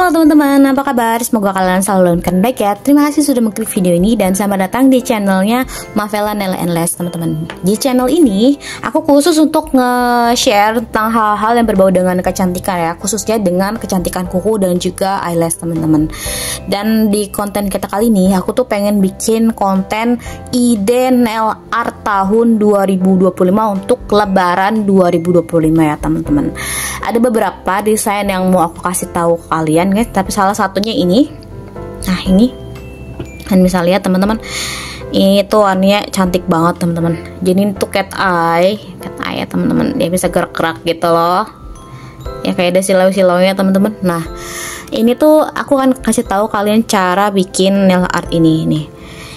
Halo teman-teman, apa kabar? Semoga kalian selalu dalam baik ya. Terima kasih sudah mengklik video ini dan selamat datang di channelnya Mavella Nela and Les, teman-teman. Di channel ini aku khusus untuk nge-share tentang hal-hal yang berbau dengan kecantikan ya, khususnya dengan kecantikan kuku dan juga eyelash, teman-teman. Dan di konten kita kali ini aku tuh pengen bikin konten ide nail art tahun 2025 untuk lebaran 2025 ya, teman-teman. Ada beberapa desain yang mau aku kasih tahu ke kalian guys, tapi salah satunya ini. Nah, ini kan bisa lihat teman-teman, ini tuh warnanya cantik banget teman-teman. Jadi itu cat eye ya teman-teman, dia bisa gerak-gerak gitu loh ya, kayak ada silau-silaunya teman-teman. Nah, ini tuh aku akan kasih tahu kalian cara bikin nail art ini nih.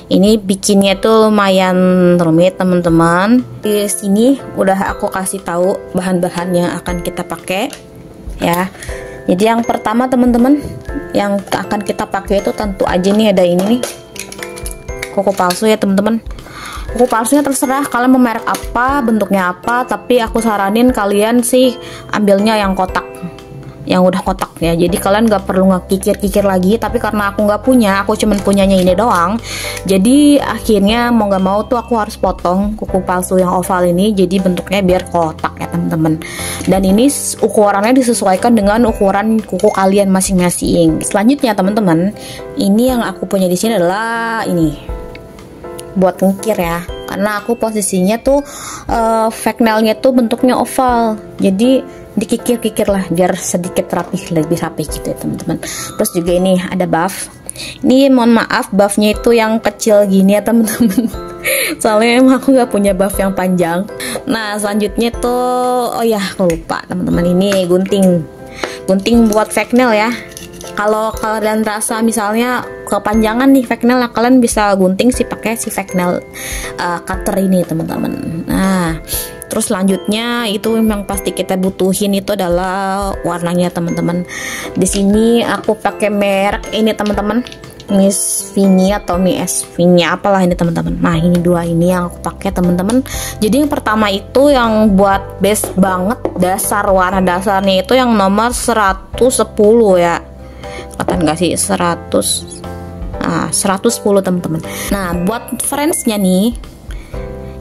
Ini bikinnya tuh lumayan rumit teman-teman. Di sini udah aku kasih tahu bahan-bahan yang akan kita pakai ya. Jadi yang pertama teman-teman, yang akan kita pakai itu tentu aja nih ada ini nih, kuku palsu ya teman-teman. Kuku palsunya terserah kalian mau merek apa, bentuknya apa, tapi aku saranin kalian sih ambilnya yang kotak, yang udah kotak ya. Jadi kalian nggak perlu ngekikir-kikir lagi, tapi karena aku nggak punya, aku cuman punyanya ini doang, jadi akhirnya mau nggak mau tuh aku harus potong kuku palsu yang oval ini jadi bentuknya biar kotak ya teman-teman. Dan ini ukurannya disesuaikan dengan ukuran kuku kalian masing-masing. Selanjutnya teman-teman, ini yang aku punya di sini adalah ini buat ngukir ya, karena aku posisinya tuh fake nailnya tuh bentuknya oval, jadi dikikir-kikir lah biar sedikit rapih, lebih rapih gitu ya teman-teman. Terus juga ini ada buff. Ini mohon maaf buffnya itu yang kecil gini ya teman-teman. Soalnya emang aku nggak punya buff yang panjang. Nah selanjutnya tuh, oh ya aku lupa teman-teman, ini gunting buat fake nail ya. Kalau kalian rasa misalnya kepanjangan nih fake nail, kalian bisa gunting sih pakai si fake nail cutter ini teman-teman. Nah terus selanjutnya itu yang pasti kita butuhin itu adalah warnanya teman-teman. Di sini aku pakai merek ini teman-teman, Miss Vini atau Miss Vini apalah ini teman-teman. Nah ini dua ini yang aku pakai teman-teman. Jadi yang pertama itu yang buat base banget, dasar warna dasarnya itu yang nomor 110 ya. Kelihatan nggak sih 100? Nah 110 teman-teman. Nah buat reference-nya nih,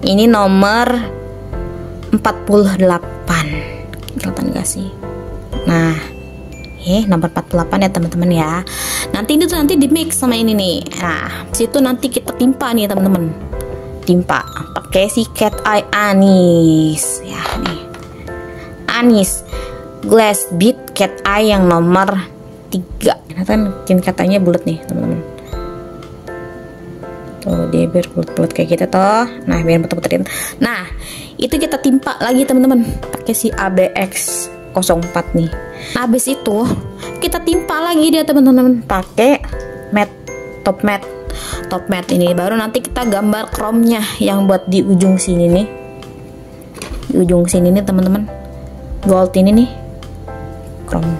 ini nomor 48. Kelihatan gak sih? Nah nomor 48 ya teman-teman ya. Nanti di mix sama ini nih. Nah situ nanti kita timpa nih teman-teman, timpa pakai si cat eye anis ya nih, anis glass bead cat eye yang nomor 3. Kan katanya bulat nih teman-teman, tuh dia biar bulat-bulat kayak gitu toh. Nah biar puter-puterin. Nah itu kita timpa lagi teman-teman pakai si ABX 04 nih. Nah, habis itu kita timpa lagi dia teman-teman pakai top matte ini. Baru nanti kita gambar chrome-nya yang buat di ujung sini nih, di ujung sini nih teman-teman, gold ini nih, chrome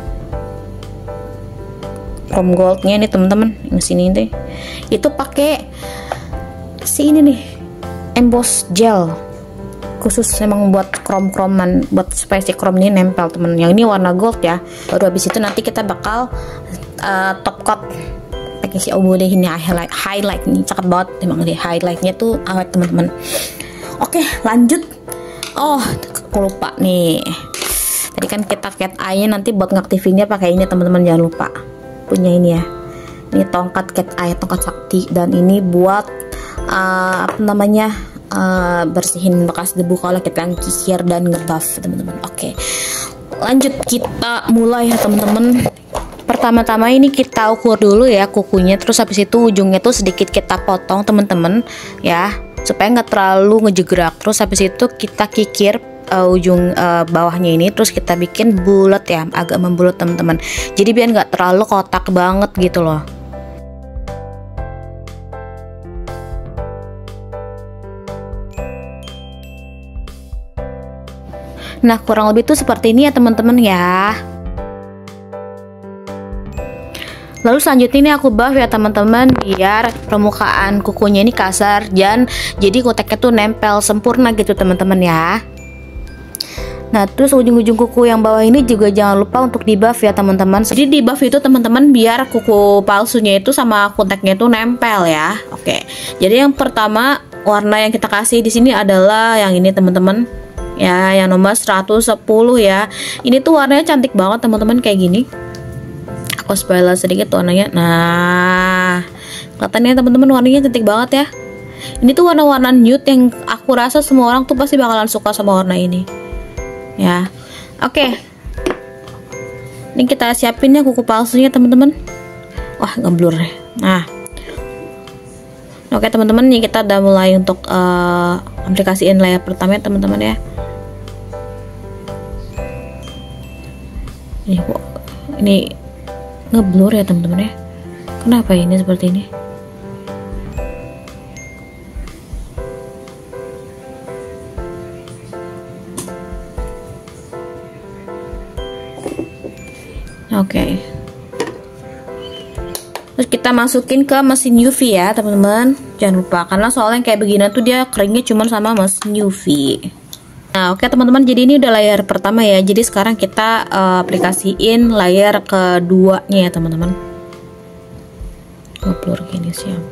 goldnya nih teman-teman, yang sini nih itu pakai si ini nih, emboss gel khusus emang buat chrome-chromean, buat supaya si chrome ini nempel temen. Yang ini warna gold ya. Baru habis itu nanti kita bakal top coat pakai si obode ini, highlight ini cakep banget emang deh, highlightnya tuh awet teman-teman. Oke lanjut. Oh aku lupa nih, tadi kan kita cat eye nya nanti buat ngaktifinnya pakai ini teman-teman, jangan lupa punya ini ya. Ini tongkat cat eye, tongkat sakti, dan ini buat apa namanya, bersihin bekas debu kalau kita kikir dan ngebuff teman-teman. Oke lanjut, kita mulai ya teman-teman. Pertama-tama ini kita ukur dulu ya kukunya, terus habis itu ujungnya tuh sedikit kita potong teman-teman ya, supaya nggak terlalu ngejegrak. Terus habis itu kita kikir ujung bawahnya ini, terus kita bikin bulat ya, agak membulat teman-teman, jadi biar nggak terlalu kotak banget gitu loh. Nah kurang lebih tuh seperti ini ya teman-teman ya. Lalu selanjutnya ini aku buff ya teman-teman, biar permukaan kukunya ini kasar dan jadi kuteknya tuh nempel sempurna gitu teman-teman ya. Nah, terus ujung-ujung kuku yang bawah ini juga jangan lupa untuk di buff ya teman-teman. Jadi di buff itu teman-teman biar kuku palsunya itu sama kunteknya itu nempel ya. Oke. Jadi yang pertama warna yang kita kasih di sini adalah yang ini teman-teman. Ya, yang nomor 110 ya. Ini tuh warnanya cantik banget teman-teman, kayak gini. Aku spoiler sedikit warnanya. Nah, kelihatannya teman-teman warnanya cantik banget ya. Ini tuh warna-warna nude yang aku rasa semua orang tuh pasti bakalan suka sama warna ini. Ya, oke. Ini kita siapin ya kuku palsunya teman-teman. Wah, ngeblur ya. Nah, oke teman-teman, nih kita udah mulai untuk aplikasiin layer pertama ya teman-teman ya. Ini ngeblur ya teman-teman ya. Kenapa ini seperti ini? Oke. Terus kita masukin ke mesin UV ya teman-teman. Jangan lupa, karena soalnya kayak begini tuh dia keringnya cuma sama mesin UV. Nah, oke teman-teman, jadi ini udah layer pertama ya. Jadi sekarang kita aplikasiin layer keduanya ya teman-teman. Ngeblur gini siap.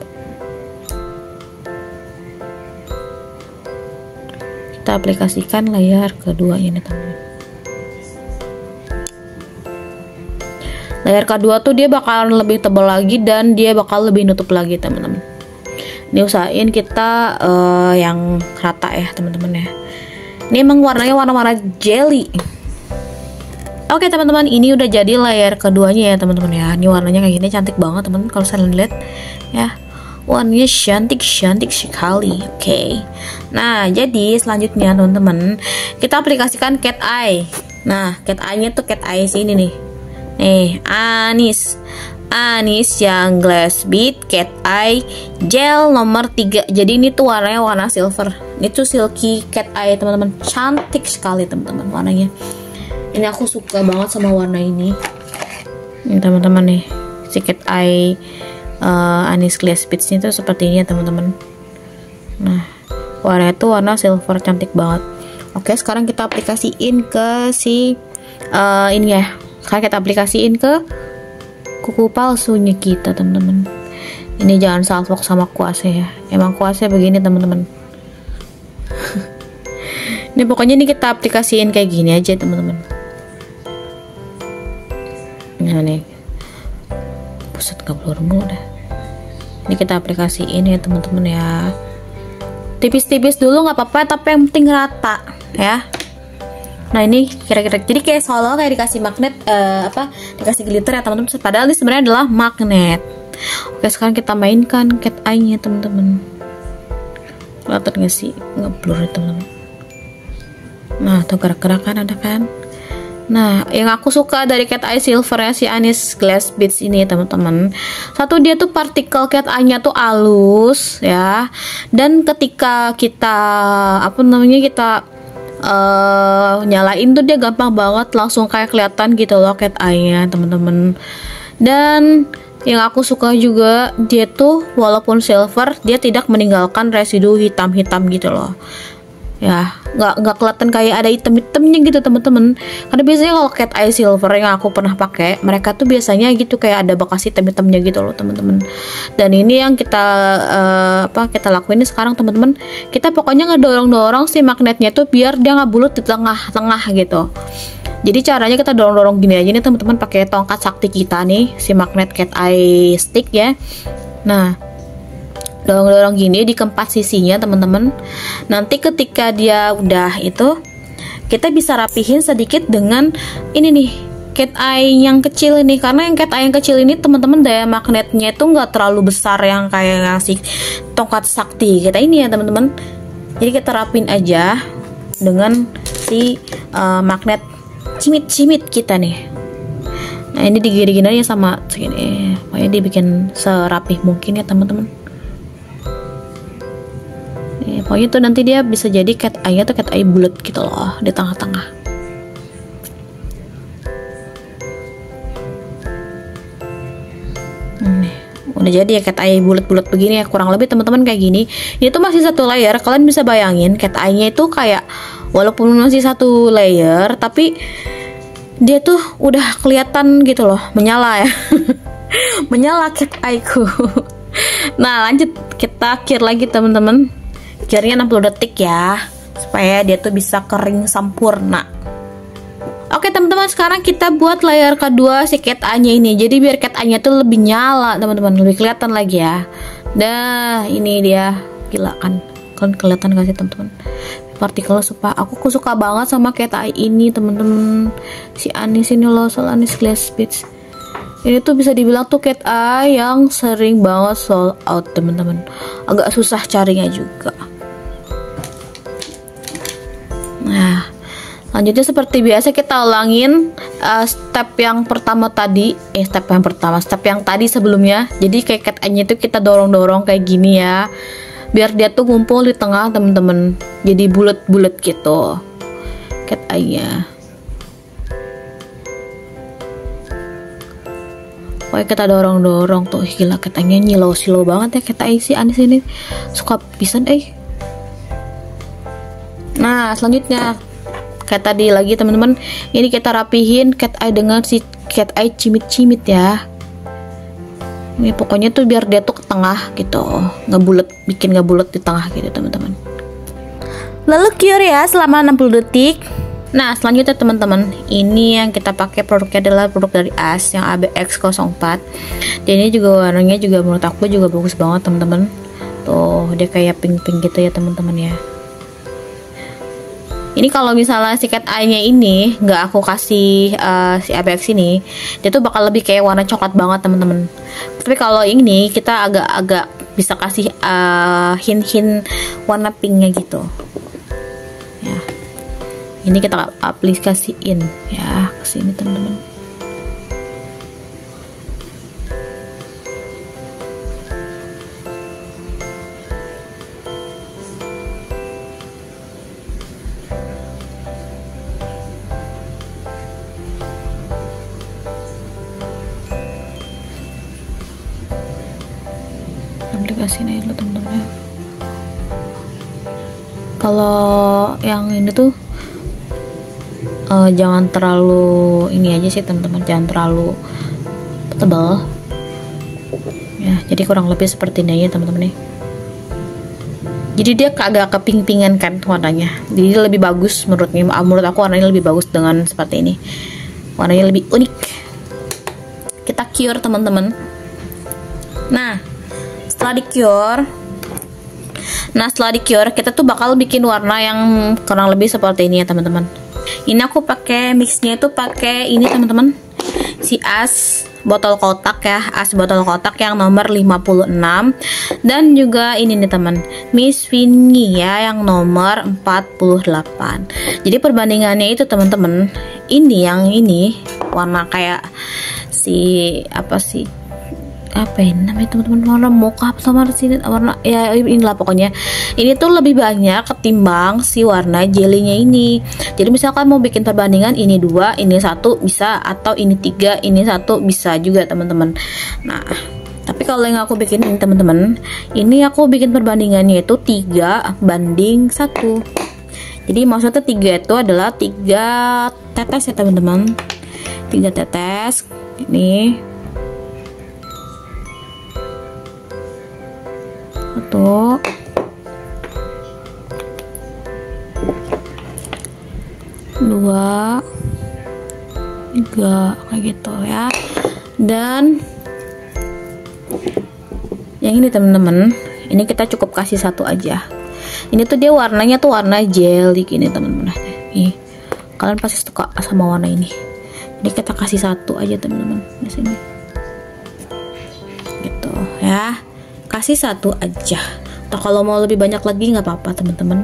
Kita aplikasikan layer keduanya nih teman-teman. Layer kedua tuh dia bakalan lebih tebal lagi dan dia bakal lebih nutup lagi teman-teman. Ini usahain kita yang rata ya teman-teman ya. Ini emang warnanya warna-warna jelly. Oke teman-teman, ini udah jadi layer keduanya ya teman-teman ya. Ini warnanya kayak gini, cantik banget teman-teman kalau kalian lihat ya. Warnanya cantik sekali. Oke. Nah, jadi selanjutnya teman-teman, kita aplikasikan cat eye. Nah, cat eye-nya tuh cat eye sini nih. Nih, Anis yang glass bead cat eye gel nomor 3. Jadi ini tuh warnanya warna silver. Ini tuh silky cat eye teman-teman. Cantik sekali teman-teman warnanya. Ini aku suka banget sama warna ini. Ini teman-teman nih, si cat eye Anis glass beads ini tuh seperti ini ya teman-teman. Nah, warnanya tuh warna silver, cantik banget. Oke, sekarang kita aplikasiin ke si ini ya. Sekarang kita aplikasiin ke kuku palsunya kita teman-teman. Ini jangan salfok sama kuasnya ya. Emang kuasnya begini teman-teman. Ini pokoknya ini kita aplikasiin kayak gini aja teman-teman. Nah nih, pusat ngeblur mulu dah. Ini kita aplikasiin ya teman-teman ya. Tipis-tipis dulu nggak apa-apa, tapi yang penting rata ya. Nah ini kira-kira jadi kayak seolah kayak dikasih magnet dikasih glitter ya teman-teman. Padahal ini sebenarnya adalah magnet. Oke, sekarang kita mainkan cat eye-nya teman-teman. Kelihatan nggak sih ngeblur ya teman-teman? Nah, tuh gerak-gerakan ada kan? Nah, yang aku suka dari cat eye silvernya si Anis glass beads ini teman-teman. Satu, dia tuh partikel cat eye-nya tuh halus ya. Dan ketika kita kita nyalain tuh dia gampang banget, langsung kayak kelihatan gitu loh cat eye-nya teman-teman. Dan yang aku suka juga dia tuh walaupun silver, dia tidak meninggalkan residu hitam-hitam gitu loh. Ya, nggak kelihatan kayak ada item-itemnya gitu teman-teman. Karena biasanya kalau cat eye silver yang aku pernah pakai, mereka tuh biasanya gitu kayak ada bekas item-itemnya gitu loh teman-teman. Dan ini yang kita kita lakuin ini sekarang teman-teman. Kita pokoknya ngedorong-dorong si magnetnya tuh biar dia nggak bulut di tengah-tengah gitu. Jadi caranya kita dorong-dorong gini aja nih teman-teman, pakai tongkat sakti kita nih, si magnet cat eye stick ya. Nah, dorong-dorong gini di keempat sisinya teman-teman. Nanti ketika dia udah itu, kita bisa rapihin sedikit dengan ini nih cat eye yang kecil ini. Karena yang cat eye yang kecil ini teman-teman daya magnetnya itu nggak terlalu besar yang kayak ngasih tongkat sakti kita ini ya teman-teman. Jadi kita rapin aja dengan si magnet cimit-cimit kita nih. Nah ini digini-gini aja sama segini. Pokoknya dibikin serapih mungkin ya teman-teman. Pokoknya tuh nanti dia bisa jadi cat eye-nya tuh cat eye bulat gitu loh di tengah-tengah. Nih, udah jadi ya cat eye bulat-bulat begini ya, kurang lebih teman-teman kayak gini. Ini tuh masih satu layer. Kalian bisa bayangin cat eye-nya itu kayak walaupun masih satu layer tapi dia tuh udah kelihatan gitu loh, menyala ya. Menyala cat eye-ku. Nah, lanjut kita cure lagi teman-teman. Cure-nya 60 detik ya, supaya dia tuh bisa kering sempurna. Oke teman-teman, sekarang kita buat layer kedua si cat eye-nya ini. Jadi biar cat eye-nya tuh lebih nyala teman-teman, lebih kelihatan lagi ya. Nah, ini dia, gila kan? Kalian kelihatan gak sih teman-teman? Partikel aku suka banget sama cat eye ini teman-teman. Si Anis ini loh, soal Anis Glass Beats. Ini tuh bisa dibilang tuh cat eye yang sering banget sold out teman-teman. Agak susah carinya juga. Nah, lanjutnya seperti biasa kita ulangin step yang pertama tadi, step yang tadi sebelumnya. Jadi kayak cat eye-nya itu kita dorong-dorong kayak gini ya, biar dia tuh ngumpul di tengah temen-temen, jadi bulat-bulat gitu cat eye-nya. Pokoknya kita dorong-dorong tuh, gila cat eye-nya nyilau-silau banget ya cat eye si Anis ini, suka pisan Nah, selanjutnya kayak tadi lagi teman-teman, ini kita rapihin cat eye dengan si cat eye cimit-cimit ya. Ini pokoknya tuh biar dia tuh ke tengah gitu, bikin ngebulet di tengah gitu teman-teman. Lalu cure ya selama 60 detik. Nah, selanjutnya teman-teman, ini yang kita pakai produknya adalah produk dari AS yang ABX04. Dan ini juga warnanya juga menurut aku juga bagus banget teman-teman. Tuh, dia kayak pink-pink gitu ya teman-teman ya. Ini kalau misalnya si cat eye-nya ini nggak aku kasih si ABX ini, dia tuh bakal lebih kayak warna coklat banget teman-teman. Tapi kalau ini kita agak-agak bisa kasih hint-hint warna pinknya gitu. Ya, ini kita aplikasiin ya ke sini teman-teman. Aplikasinya dulu teman-teman. Kalau yang ini tuh jangan terlalu ini aja sih teman-teman, jangan terlalu tebal ya, jadi kurang lebih seperti ini aja teman-teman nih. Jadi dia agak keping-pingan kan warnanya, jadi lebih bagus menurut aku warnanya lebih bagus dengan seperti ini, warnanya lebih unik. Kita cure teman-teman. Nah, setelah di cure kita tuh bakal bikin warna yang kurang lebih seperti ini ya teman-teman. Ini aku pakai mixnya itu pakai ini teman-teman, si AS botol kotak ya, AS botol kotak yang nomor 56, dan juga ini nih teman, Miss Winnie ya yang nomor 48. Jadi perbandingannya itu teman-teman, ini yang ini warna kayak apa ya namanya teman-teman, warna mocha sama sini warna ya inilah pokoknya. Ini tuh lebih banyak ketimbang si warna jelinya ini. Jadi misalkan mau bikin perbandingan, ini 2, ini 1 bisa, atau ini 3, ini 1 bisa juga teman-teman. Nah, tapi kalau yang aku bikin ini teman-teman, ini aku bikin perbandingannya itu 3 banding 1. Jadi maksudnya 3 itu adalah 3 tetes ya teman-teman, 3 tetes ini. Satu, dua, tiga, kayak gitu ya. Dan yang ini teman-teman, ini kita cukup kasih 1 aja. Ini tuh dia warnanya tuh warna jelly gini teman-teman. Nih, kalian pasti suka sama warna ini. Jadi kita kasih 1 aja teman-teman di sini. Gitu ya. Kasih 1 aja. Atau kalau mau lebih banyak lagi nggak apa-apa teman-teman.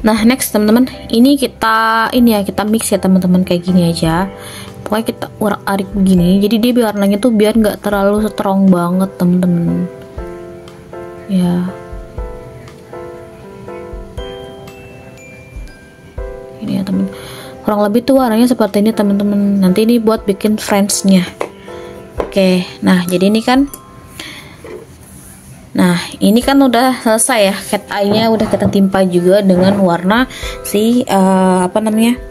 Nah, next teman-teman, ini kita mix ya teman-teman kayak gini aja. Pokoknya kita urak-arik begini. Jadi dia warnanya tuh biar nggak terlalu strong banget teman-teman. Ya. Ini ya teman. kurang lebih tuh warnanya seperti ini teman-teman. Nanti ini buat bikin friends-nya. Oke, nah jadi ini kan, nah ini kan udah selesai ya, cat eye-nya udah kita timpa juga dengan warna si apa namanya,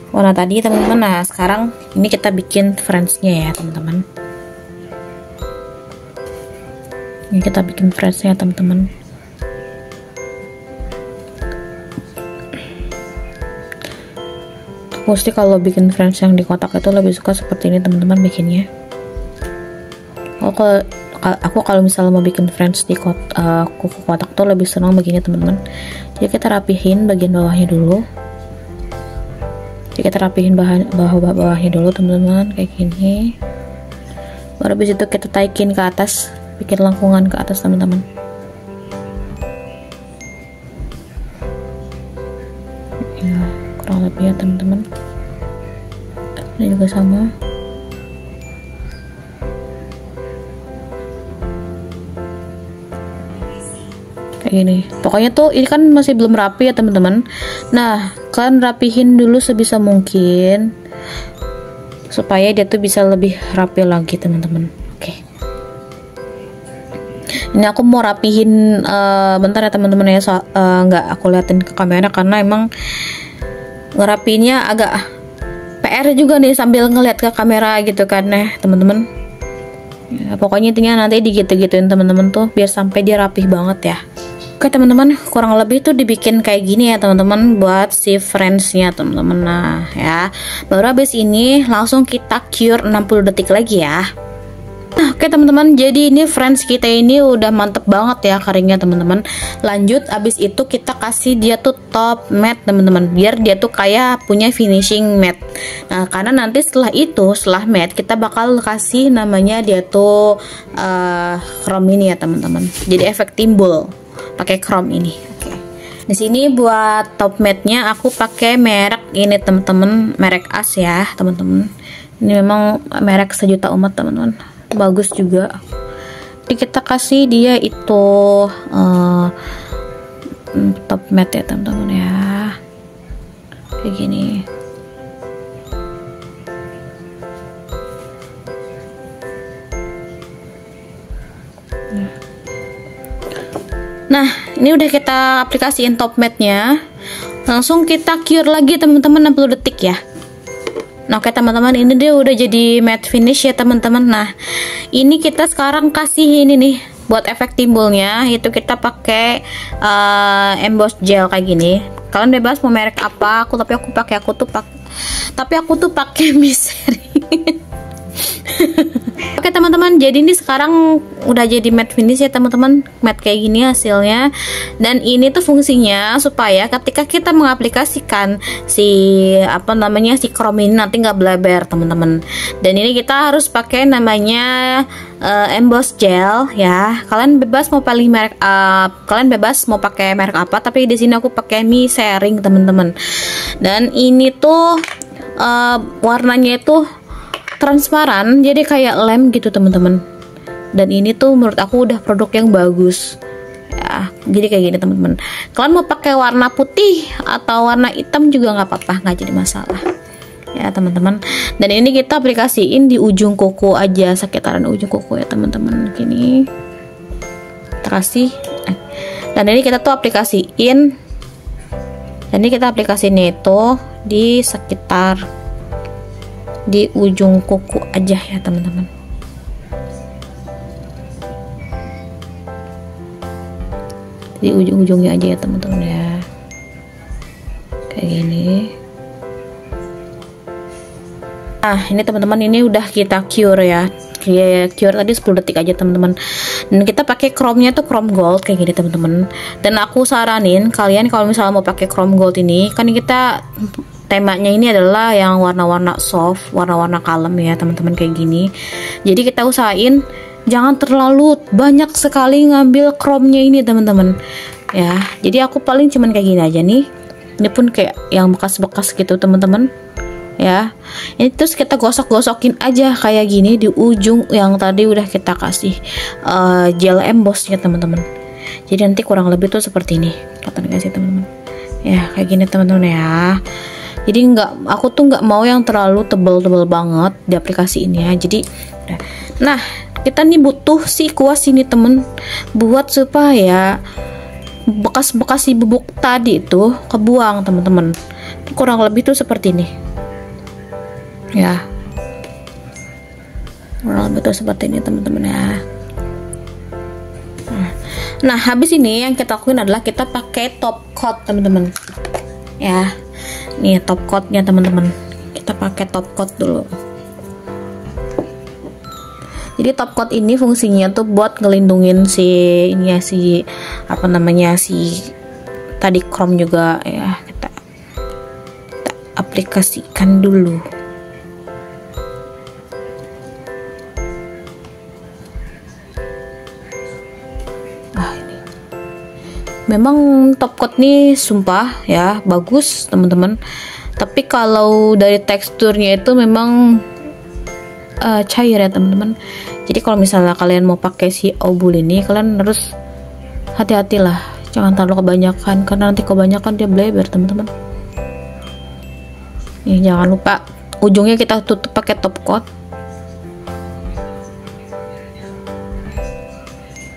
warna tadi teman-teman. Nah sekarang ini kita bikin friends-nya ya teman-teman. Ini kita bikin friends-nya teman-teman. Mesti kalau bikin friends yang di kotak itu lebih suka seperti ini teman-teman bikinnya. Aku kalau misalnya mau bikin friends di kotak tuh lebih senang begini teman-teman. Jadi kita rapihin bagian bawahnya dulu. Jadi kita rapihin bawahnya dulu teman-teman kayak gini. Baru habis itu kita taikin ke atas, bikin lengkungan ke atas teman-teman. Ya, kurang lebih ya teman-teman. Ini juga sama. Kayak gini. Pokoknya tuh ini kan masih belum rapi ya teman-teman. Nah, kalian rapihin dulu sebisa mungkin supaya dia tuh bisa lebih rapi lagi teman-teman. Oke. Ini aku mau rapihin bentar ya teman-teman ya, nggak aku liatin ke kamera karena emang ngerapinya agak PR juga nih sambil ngeliat ke kamera gitu kan ya teman-teman. Ya, pokoknya intinya nanti digitu-gituin teman-teman tuh biar sampai dia rapih banget ya. Oke teman-teman, kurang lebih tuh dibikin kayak gini ya teman-teman buat si friends-nya teman-teman. Nah ya, baru habis ini langsung kita cure 60 detik lagi ya. Nah oke teman-teman, jadi ini friends kita ini udah mantep banget ya keringnya teman-teman. Lanjut abis itu kita kasih dia tuh top matte teman-teman, biar dia tuh kayak punya finishing matte. Nah karena nanti setelah itu, setelah matte kita bakal kasih namanya dia tuh chrome ini ya teman-teman. Jadi efek timbul pakai chrome ini. Oke. Di sini buat top matte-nya aku pakai merek ini teman-teman, merek As ya teman-teman. Ini memang merek sejuta umat teman-teman. Bagus juga. Jadi kita kasih dia itu top matte ya teman-teman ya. Kayak gini. Nah, ini udah kita aplikasiin top matte-nya. Langsung kita cure lagi teman-teman 60 detik ya. Nah oke teman-teman, ini dia udah jadi matte finish ya teman-teman. Nah ini kita sekarang kasih ini nih buat efek timbulnya, itu kita pakai emboss gel kayak gini. Kalian bebas mau merek apa, tapi aku tuh pakai Misteri. Oke teman-teman, jadi ini sekarang udah jadi matte finish ya teman-teman, matte kayak gini hasilnya. Dan ini tuh fungsinya supaya ketika kita mengaplikasikan si apa namanya si chrome ini nanti nggak bleber teman-teman. Dan ini kita harus pakai namanya emboss gel ya. Kalian bebas mau pilih merek kalian bebas mau pakai merek apa, tapi di sini aku pakai Misteri teman-teman. Dan ini tuh warnanya itu transparan, jadi kayak lem gitu teman-teman. Dan ini tuh menurut aku udah produk yang bagus ya. Jadi kayak gini teman-teman. Kalian mau pakai warna putih atau warna hitam juga nggak apa-apa, nggak jadi masalah ya teman-teman. Dan ini kita aplikasiin di ujung kuku aja, sekitaran ujung kuku ya teman-teman. Gini kita kasih. Dan ini kita tuh aplikasiin. Dan ini kita aplikasiinnya itu di sekitar di ujung kuku aja ya teman-teman. Di ujung-ujungnya aja ya teman-teman ya. Kayak gini. Nah ini teman-teman, ini udah kita cure ya. Cure tadi 10 detik aja teman-teman. Dan kita pakai chrome-nya tuh chrome gold kayak gini teman-teman. Dan aku saranin kalian kalau misalnya mau pakai chrome gold ini, kan kita temanya ini adalah yang warna-warna soft, warna-warna kalem ya teman-teman kayak gini. Jadi kita usahain jangan terlalu banyak sekali ngambil chrome-nya ini teman-teman ya. Jadi aku paling cuman kayak gini aja nih. Ini pun kayak yang bekas-bekas gitu teman-teman ya. Ini terus kita gosok-gosokin aja kayak gini di ujung yang tadi udah kita kasih gel embossnya teman-teman. Jadi nanti kurang lebih tuh seperti ini, kelihatan gak sih teman-teman ya, kayak gini teman-teman ya. Jadi aku tuh nggak mau yang terlalu tebel-tebel banget di aplikasi ini ya. Jadi nah, kita nih butuh si kuas ini temen, buat supaya bekas-bekas si bubuk tadi itu kebuang teman-teman. Kurang lebih tuh seperti ini ya, kurang lebih tuh seperti ini teman-teman ya. Nah, habis ini yang kita lakuin adalah kita pakai top coat teman-teman ya. Nih top coatnya teman-teman, kita pakai top coat dulu. Jadi top coat ini fungsinya tuh buat ngelindungin si ini ya, si apa namanya, si tadi chrome juga ya. Kita aplikasikan dulu. Memang top coat nih sumpah ya bagus teman-teman, tapi kalau dari teksturnya itu memang cair ya teman-teman. Jadi kalau misalnya kalian mau pakai si obul ini, kalian harus hati-hatilah, jangan terlalu kebanyakan karena nanti kebanyakan dia bleber teman-teman. Nih jangan lupa ujungnya kita tutup pakai top coat.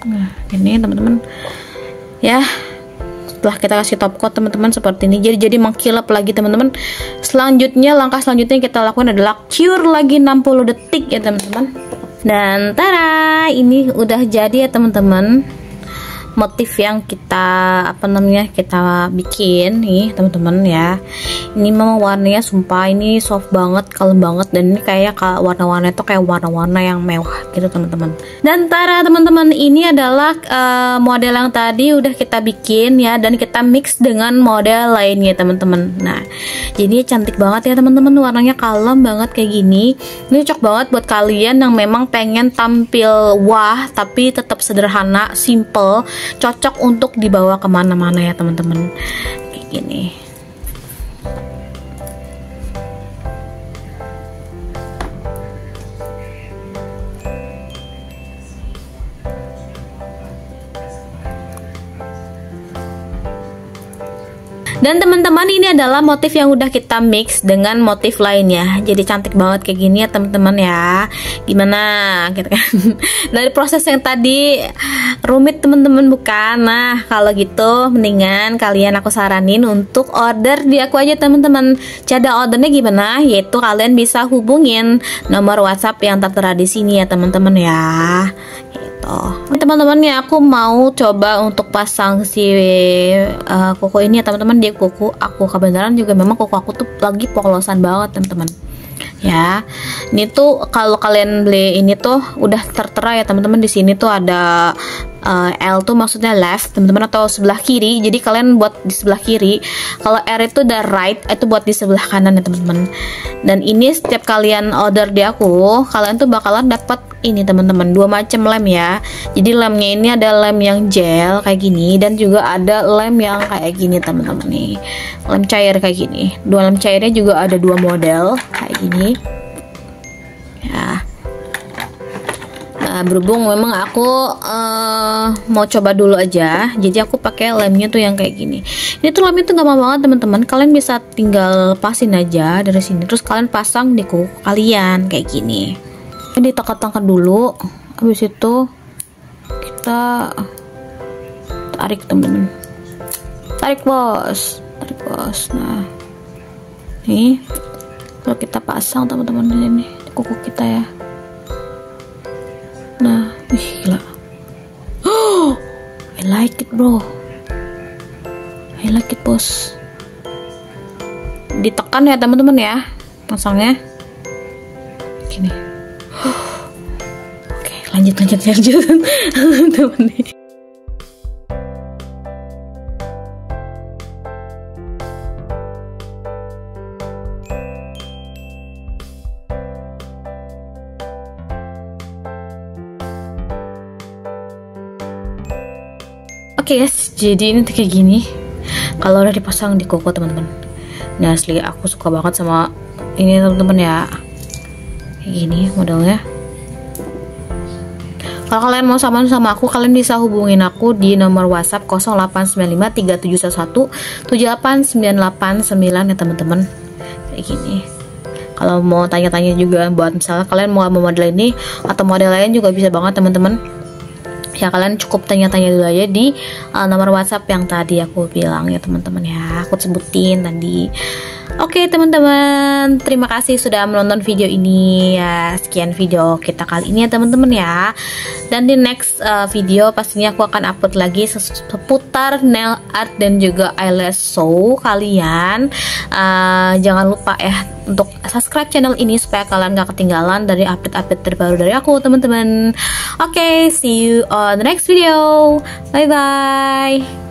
Nah ini teman-teman ya, setelah kita kasih top coat teman-teman seperti ini, jadi mengkilap lagi teman-teman. Selanjutnya, langkah selanjutnya yang kita lakukan adalah cure lagi 60 detik ya teman-teman. Dan tada, ini udah jadi ya teman-teman, motif yang kita apa namanya, kita bikin nih teman-teman ya. Ini memang warnanya sumpah ini soft banget, kalem banget, dan ini kayak warna-warna itu kayak warna-warna yang mewah gitu teman-teman. Dan tada teman-teman, ini adalah model yang tadi udah kita bikin ya, dan kita mix dengan model lainnya teman-teman. Nah jadi cantik banget ya teman-teman, warnanya kalem banget kayak gini. Ini cocok banget buat kalian yang memang pengen tampil wah tapi tetap sederhana, simple, cocok untuk dibawa kemana-mana ya teman-teman, kayak gini. Dan teman-teman, ini adalah motif yang udah kita mix dengan motif lainnya, jadi cantik banget kayak gini ya teman-teman ya. Gimana gitu kan? Dari proses yang tadi rumit teman-teman bukan? Nah kalau gitu mendingan kalian aku saranin untuk order di aku aja teman-teman. Cara ordernya gimana? Yaitu kalian bisa hubungin nomor WhatsApp yang tertera di sini ya teman-teman ya. Teman-teman ya, aku mau coba untuk pasang si kuku ini ya teman-teman. Di kuku aku kebenaran juga memang kuku aku tuh lagi polosan banget teman-teman ya. Ini tuh kalau kalian beli ini tuh udah tertera ya teman-teman, di sini tuh ada L tuh maksudnya left teman-teman, atau sebelah kiri. Jadi kalian buat di sebelah kiri. Kalau R itu udah right, itu buat di sebelah kanan ya teman-teman. Dan ini setiap kalian order di aku, kalian tuh bakalan dapat ini teman-teman, 2 macam lem ya. Jadi lemnya ini ada lem yang gel kayak gini, dan juga ada lem yang kayak gini teman-teman nih, lem cair kayak gini. 2 lem cairnya juga ada 2 model kayak gini ya. Nah, berhubung memang aku mau coba dulu aja, jadi aku pakai lemnya tuh yang kayak gini. Ini tuh lemnya tuh gampang banget teman-teman, kalian bisa tinggal pasin aja dari sini, terus kalian pasang di kuku kalian kayak gini. Ini ditekan-tekan dulu, habis itu kita tarik teman-teman, tarik bos. Nah nih kalau kita pasang teman-teman ini di kuku kita ya. Nah, wih gila. Oh, I like it bro. I like it bos. Ditekan ya teman-teman ya, pasangnya. Gini. Oke, lanjut teman-teman. Oke guys, jadi ini tuh kayak gini kalau udah dipasang di kuku teman-teman. Nah asli aku suka banget sama ini teman-teman ya, kayak gini modelnya. Kalau kalian mau sama aku, kalian bisa hubungin aku di nomor WhatsApp 0895 3711 78989 ya teman-teman. kayak gini. Kalau mau tanya-tanya juga buat misalnya kalian mau model ini atau model lain juga bisa banget teman-teman. Ya kalian cukup tanya-tanya dulu aja di nomor WhatsApp yang tadi aku bilang ya teman-teman ya, aku sebutin tadi. Oke teman-teman, terima kasih sudah menonton video ini ya. Sekian video kita kali ini ya teman-teman ya. Dan di next video pastinya aku akan upload lagi seputar nail art dan juga eyelash show kalian. Jangan lupa ya untuk subscribe channel ini supaya kalian gak ketinggalan dari update-update terbaru dari aku teman-teman. Oke, see you on the next video. Bye bye.